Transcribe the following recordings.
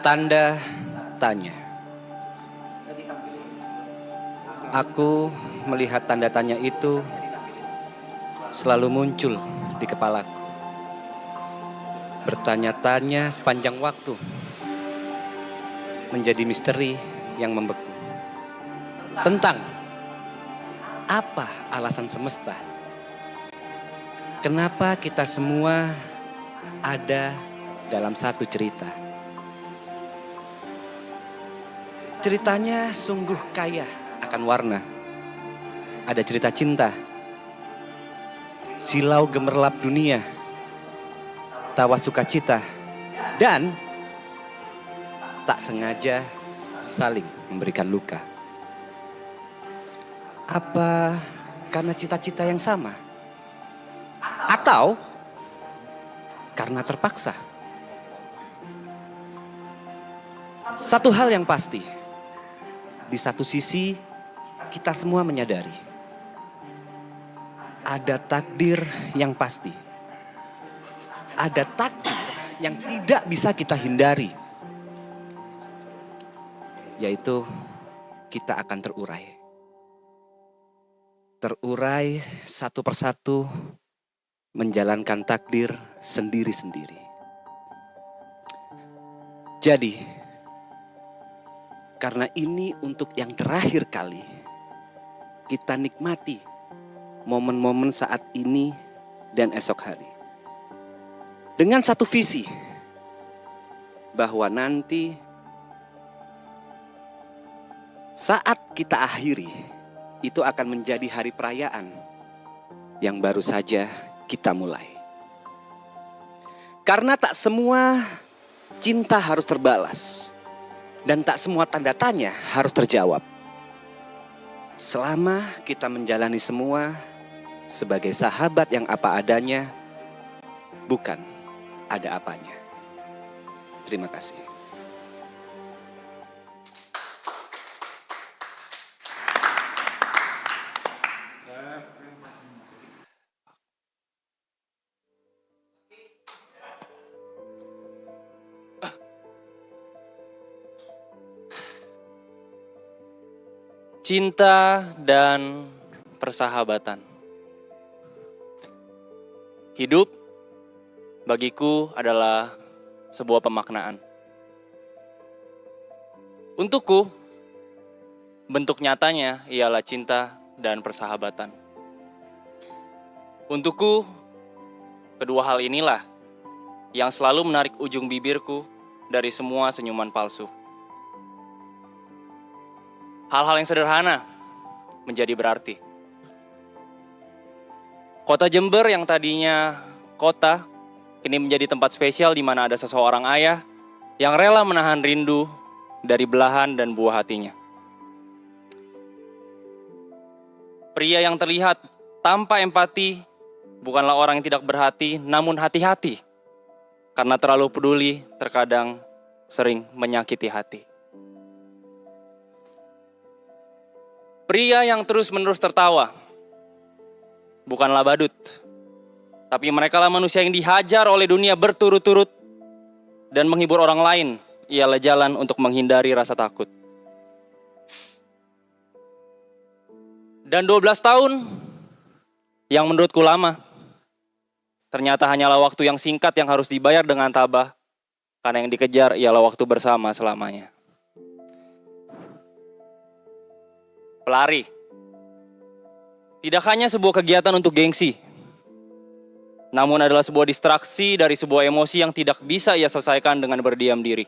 Tanda tanya. Aku melihat tanda tanya itu selalu muncul di kepalaku. Bertanya-tanya sepanjang waktu, menjadi misteri yang membeku. Tentang apa alasan semesta? Kenapa kita semua ada dalam satu cerita? Ceritanya sungguh kaya akan warna. Ada cerita cinta, silau gemerlap dunia, tawa sukacita, dan tak sengaja saling memberikan luka. Apa karena cita-cita yang sama? Atau karena terpaksa? Satu hal yang pasti, di satu sisi kita semua menyadari ada takdir yang pasti. Ada takdir yang tidak bisa kita hindari. Yaitu kita akan terurai. Terurai satu persatu menjalankan takdir sendiri-sendiri. Jadi, karena ini untuk yang terakhir kali, kita nikmati momen-momen saat ini dan esok hari. Dengan satu visi, bahwa nanti saat kita akhiri, itu akan menjadi hari perayaan yang baru saja kita mulai. Karena tak semua cinta harus terbalas. Dan tak semua tanda tanya harus terjawab. Selama kita menjalani semua sebagai sahabat yang apa adanya, bukan ada apanya. Terima kasih. Cinta dan persahabatan. Hidup bagiku adalah sebuah pemaknaan. Untukku, bentuk nyatanya ialah cinta dan persahabatan. Untukku, kedua hal inilah yang selalu menarik ujung bibirku dari semua senyuman palsu. Hal-hal yang sederhana menjadi berarti. Kota Jember yang tadinya kota, kini menjadi tempat spesial di mana ada seseorang ayah yang rela menahan rindu dari belahan dan buah hatinya. Pria yang terlihat tanpa empati bukanlah orang yang tidak berhati, namun hati-hati. Karena terlalu peduli, terkadang sering menyakiti hati. Pria yang terus-menerus tertawa bukanlah badut, tapi merekalah manusia yang dihajar oleh dunia berturut-turut dan menghibur orang lain ialah jalan untuk menghindari rasa takut. Dan 12 tahun yang menurutku lama, ternyata hanyalah waktu yang singkat yang harus dibayar dengan tabah, karena yang dikejar ialah waktu bersama selamanya. Pelari tidak hanya sebuah kegiatan untuk gengsi, namun adalah sebuah distraksi dari sebuah emosi yang tidak bisa ia selesaikan dengan berdiam diri.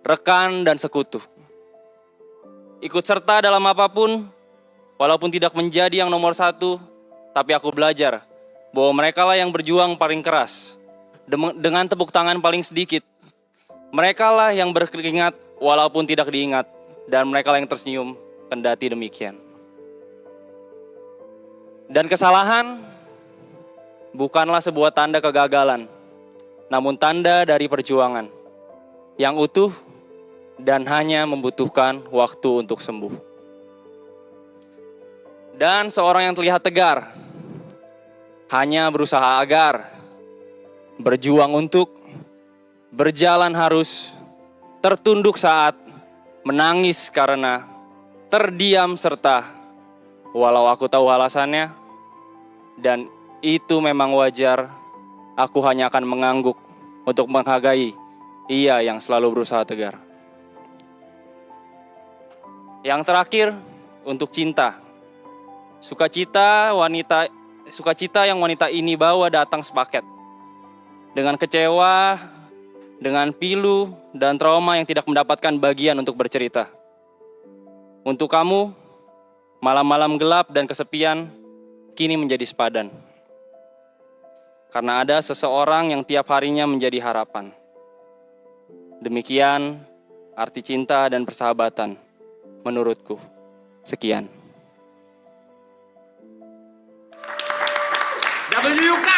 Rekan dan sekutu, ikut serta dalam apapun, walaupun tidak menjadi yang nomor satu, tapi aku belajar bahwa merekalah yang berjuang paling keras, dengan tepuk tangan paling sedikit. Merekalah yang berkeringat walaupun tidak diingat, dan merekalah yang tersenyum kendati demikian. Dan kesalahan bukanlah sebuah tanda kegagalan, namun tanda dari perjuangan yang utuh dan hanya membutuhkan waktu untuk sembuh. Dan seorang yang terlihat tegar hanya berusaha agar berjuang untuk berjalan harus, tertunduk saat, menangis karena, terdiam serta, walau aku tahu alasannya, dan itu memang wajar, aku hanya akan mengangguk untuk menghargai ia yang selalu berusaha tegar. Yang terakhir, untuk cinta. Sukacita yang wanita ini bawa datang sepaket. Dengan kecewa, dengan pilu, dan trauma yang tidak mendapatkan bagian untuk bercerita. Untuk kamu, malam-malam gelap dan kesepian kini menjadi sepadan. Karena ada seseorang yang tiap harinya menjadi harapan. Demikian arti cinta dan persahabatan menurutku. Sekian. WUK.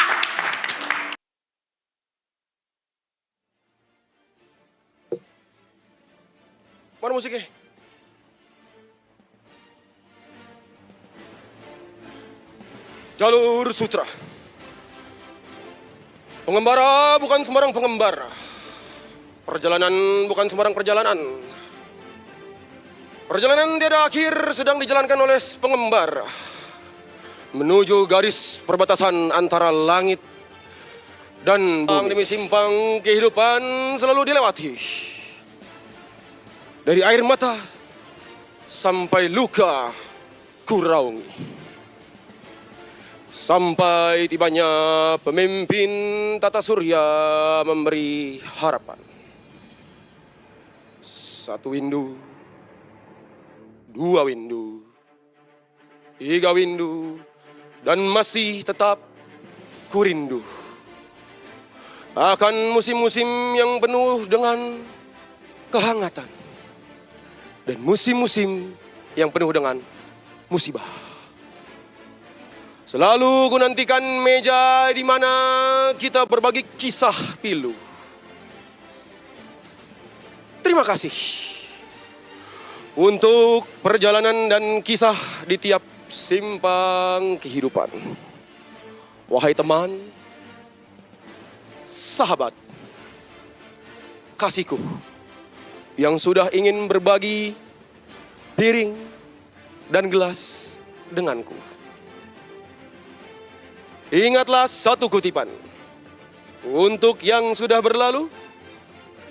Mana musiknya? Jalur Sutra. Pengembara bukan sembarang pengembara. Perjalanan bukan sembarang perjalanan. Perjalanan tiada akhir sedang dijalankan oleh pengembara menuju garis perbatasan antara langit dan bumi. Demi simpang kehidupan selalu dilewati. Dari air mata sampai luka kuraungi. Sampai tibanya pemimpin tata surya memberi harapan. Satu windu, dua windu, tiga windu, dan masih tetap kurindu akan musim-musim yang penuh dengan kehangatan dan musim-musim yang penuh dengan musibah. Selalu ku nantikan meja di mana kita berbagi kisah pilu. Terima kasih untuk perjalanan dan kisah di tiap simpang kehidupan. Wahai teman, sahabat, kasihku yang sudah ingin berbagi piring dan gelas denganku. Ingatlah satu kutipan untuk yang sudah berlalu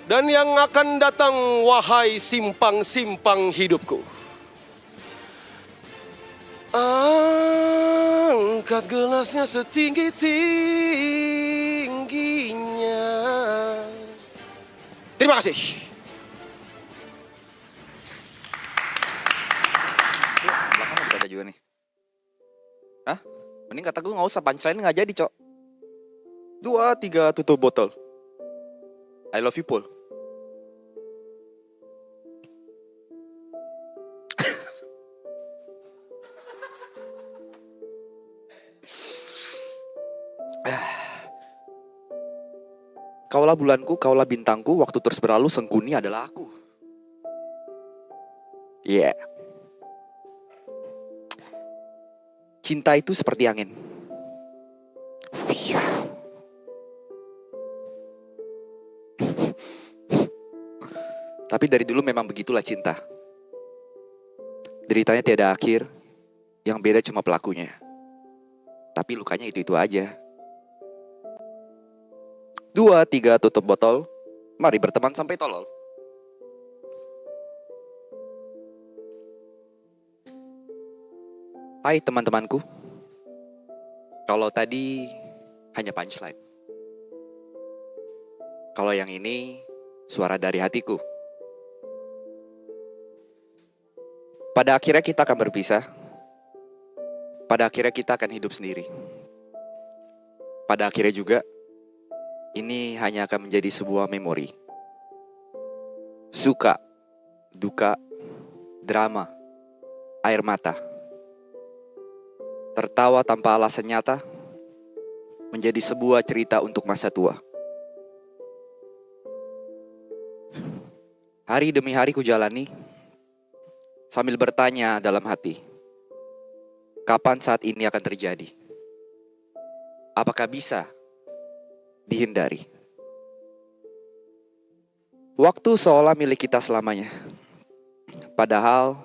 dan yang akan datang, wahai simpang-simpang hidupku. Angkat gelasnya setinggi-tingginya. Terima kasih. Belakang mau dibaca juga nih. Hah? Mending kata gue gak usah, punchline gak jadi, Cok. 2, 3 tutup botol. I love you, Paul. Kaulah bulanku, kaulah bintangku, waktu terus berlalu, sengkuni adalah aku. Yeah. Cinta itu seperti angin. Tapi dari dulu memang begitulah cinta. Deritanya tiada akhir, yang beda cuma pelakunya. Tapi lukanya itu-itu aja. 2, 3 tutup botol. Mari berteman sampai tolol. Hai teman-temanku. Kalau tadi hanya punchline. Kalau yang ini suara dari hatiku. Pada akhirnya kita akan berpisah. Pada akhirnya kita akan hidup sendiri. Pada akhirnya juga ini hanya akan menjadi sebuah memori. Suka, duka, drama, air mata. Tertawa tanpa alasan nyata menjadi sebuah cerita untuk masa tua. Hari demi hari ku jalani sambil bertanya dalam hati, kapan saat ini akan terjadi? Apakah bisa dihindari? Waktu seolah milik kita selamanya. Padahal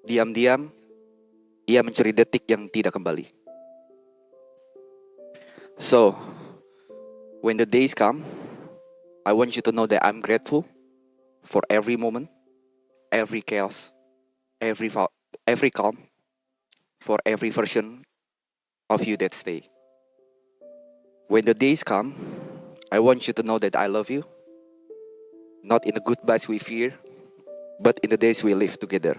diam-diam ia mencuri detik yang tidak kembali. So, when the days come, I want you to know that I'm grateful for every moment, every chaos, every calm, for every version of you that stay. When the days come, I want you to know that I love you, not in the goodbyes we fear, but in the days we live together.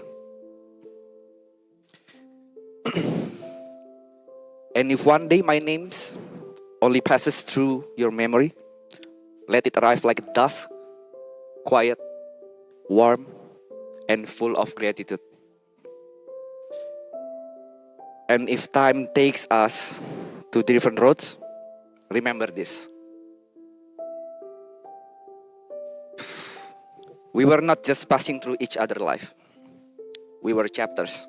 And if one day my name's only passes through your memory, let it arrive like dust, quiet, warm, and full of gratitude. And if time takes us to different roads, remember this. We were not just passing through each other's life. We were chapters.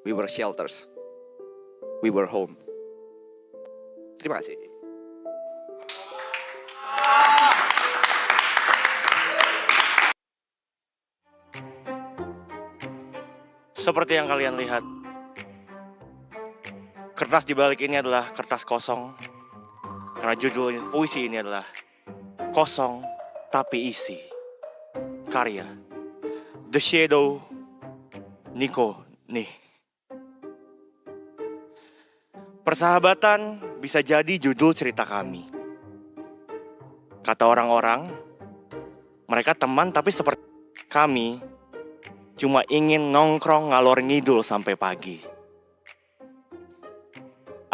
We were shelters. We were home. Terima kasih. Seperti yang kalian lihat, kertas di balik ini adalah kertas kosong. Karena judul puisi ini adalah Kosong Tapi Isi. Karya The Shadow, Nico nih. Persahabatan bisa jadi judul cerita kami. Kata orang-orang, mereka teman tapi seperti kami cuma ingin nongkrong ngalor ngidul sampai pagi.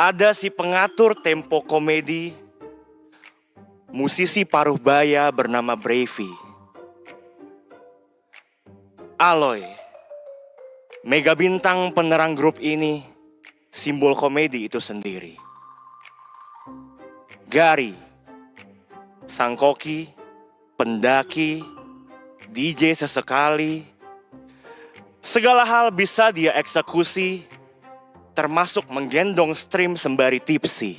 Ada si pengatur tempo komedi, musisi paruh baya bernama Bravey. Aloy, mega bintang penerang grup ini, simbol komedi itu sendiri. Gary, sang koki, pendaki, DJ sesekali, segala hal bisa dia eksekusi, termasuk menggendong stream sembari tipsi.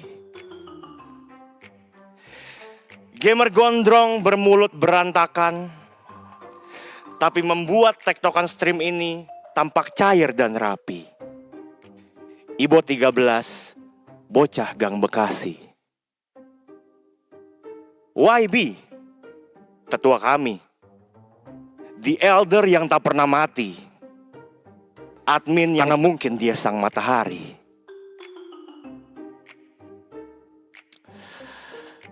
Gamer gondrong bermulut berantakan, tapi membuat tektokan stream ini tampak cair dan rapi. Ibo 13, bocah Gang Bekasi. YB, tetua kami. The Elder yang tak pernah mati. Admin yang mungkin dia sang matahari.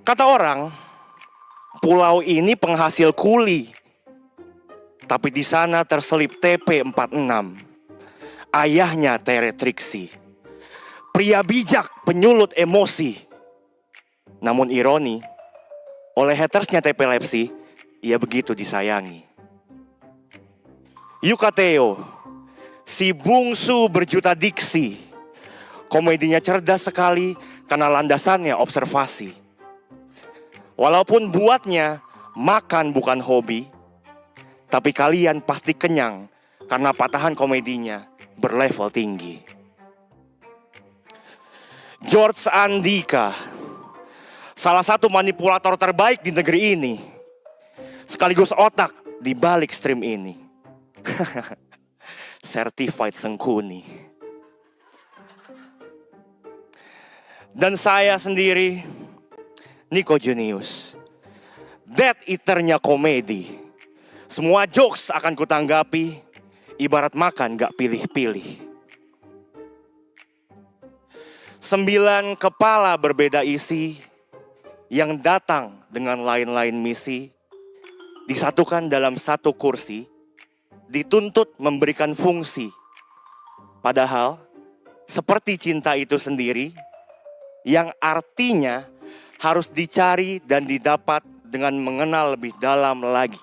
Kata orang, pulau ini penghasil kuli. Tapi di sana terselip TP46. Ayahnya Teretriksi. Pria bijak penyulut emosi. Namun ironi, oleh hatersnya TP Lepsi, ia begitu disayangi. Yukateo, si bungsu berjuta diksi. Komedinya cerdas sekali karena landasannya observasi. Walaupun buatnya makan bukan hobi, tapi kalian pasti kenyang karena patahan komedinya berlevel tinggi. George Andika, salah satu manipulator terbaik di negeri ini, sekaligus otak di balik stream ini. Certified Sengkuni. Dan saya sendiri, Nico Junius, Death Eater-nya komedi. Semua jokes akan kutanggapi, ibarat makan gak pilih-pilih. 9 kepala berbeda isi, yang datang dengan lain-lain misi, disatukan dalam satu kursi, dituntut memberikan fungsi. Padahal, seperti cinta itu sendiri, yang artinya harus dicari dan didapat dengan mengenal lebih dalam lagi.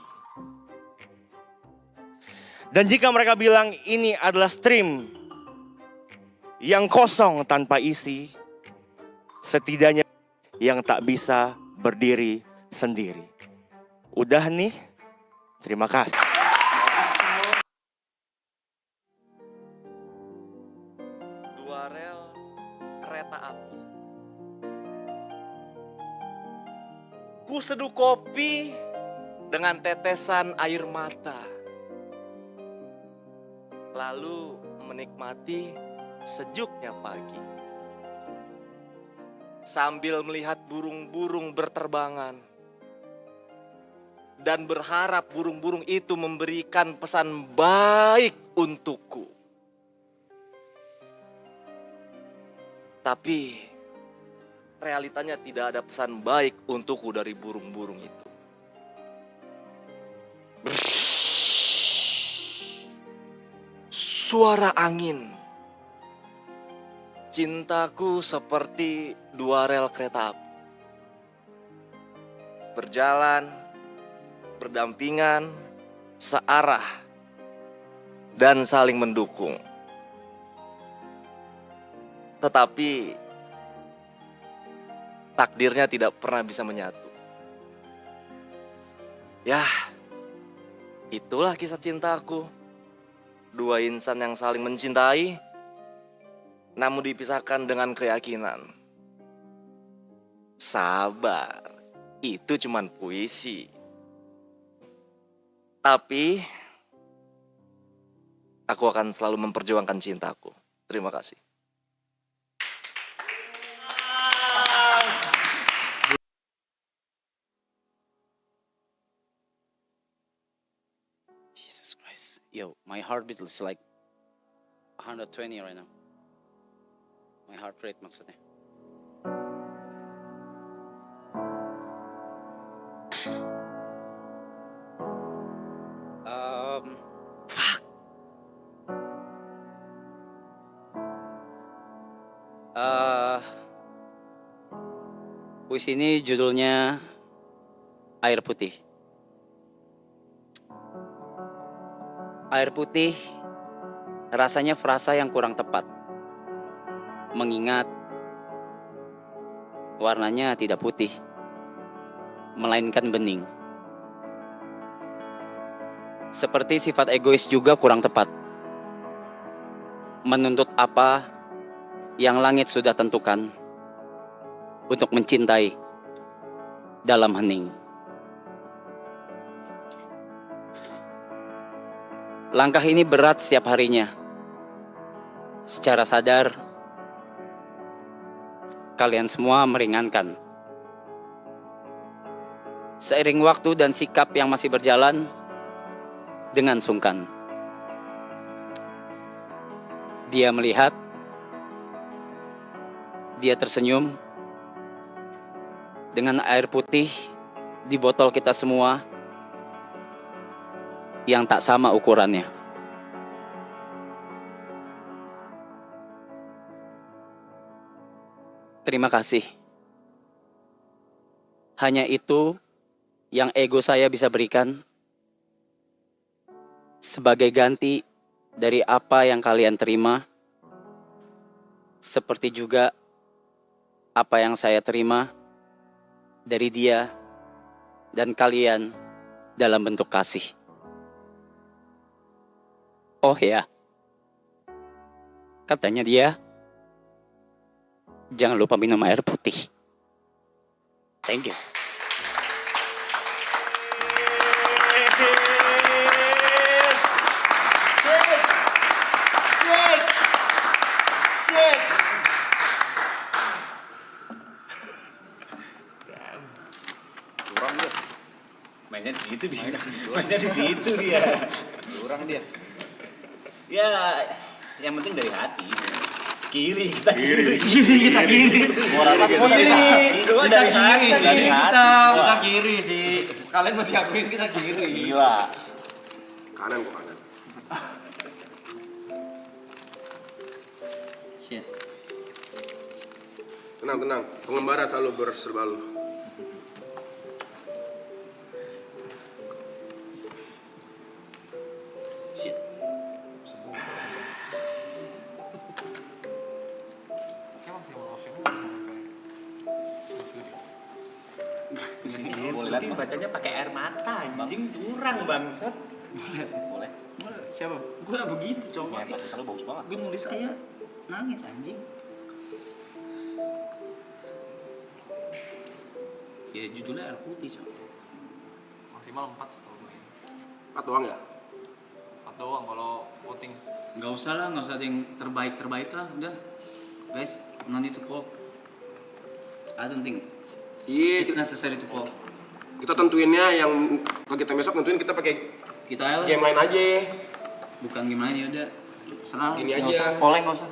Dan jika mereka bilang ini adalah stream yang kosong tanpa isi, setidaknya yang tak bisa berdiri sendiri. Udah nih, terima kasih. Dua rel kereta api. Ku seduh kopi dengan tetesan air mata. Lalu menikmati sejuknya pagi. Sambil melihat burung-burung berterbangan. Dan berharap burung-burung itu memberikan pesan baik untukku. Tapi realitanya tidak ada pesan baik untukku dari burung-burung itu. Suara angin. Cintaku seperti dua rel kereta api. Berjalan, berdampingan, searah, dan saling mendukung. Tetapi takdirnya tidak pernah bisa menyatu. Ya, itulah kisah cintaku. Dua insan yang saling mencintai, namun dipisahkan dengan keyakinan. Sabar, itu cuman puisi. Tapi, aku akan selalu memperjuangkan cintaku. Terima kasih. Jesus Christ. Yo, my heartbeat is like 120 right now. My heart rate maksudnya. Fuck. Puisi ini judulnya Air Putih. Air putih rasanya frasa yang kurang tepat. Mengingat warnanya tidak putih, melainkan bening. Seperti sifat egois juga kurang tepat. Menuntut apa yang langit sudah tentukan untuk mencintai dalam hening. Langkah ini berat setiap harinya. Secara sadar, kalian semua meringankan. Seiring waktu dan sikap yang masih berjalan dengan sungkan. Dia melihat, dia tersenyum dengan air putih di botol kita semua yang tak sama ukurannya. Terima kasih. Hanya itu yang ego saya bisa berikan sebagai ganti dari apa yang kalian terima, seperti juga apa yang saya terima dari dia dan kalian dalam bentuk kasih. Oh ya, katanya dia, jangan lupa minum air putih. Thank you. Mainnya di situ dia. Mainnya di situ dia. Kurang dia. Ya, yang penting dari hati. Kiri kita kiri. Gua rasa semua dari hati. Semua dari hati. Kita kiri sih. Kalian masih akuin kita kiri. Gila. Kanan kok kanan. Shit. Tenang, tenang. Pengembara selalu berserbalu. Shit. Boleh lihat bacanya pakai air mata, anjing curang bangsat. Boleh. Siapa? Gue begitu coba. Ya, tulisan lu bagus banget. Gue nulis kayak nangis anjing. Ya judulnya air putih coba. Maksimal 4 setahu gue. 4 doang ya? 4 doang kalau voting. Nggak usah lah, nggak usah ada yang terbaik lah, udah. Guys, no need to poll. I don't think it's Iya, necessary to poll. kita tentuinnya yang kita besok tentuin kita pakai Kita aja lah, game lain aja. bukan gimana ya udah. Serah. Ini Nggak aja. usah, polling nggak usah.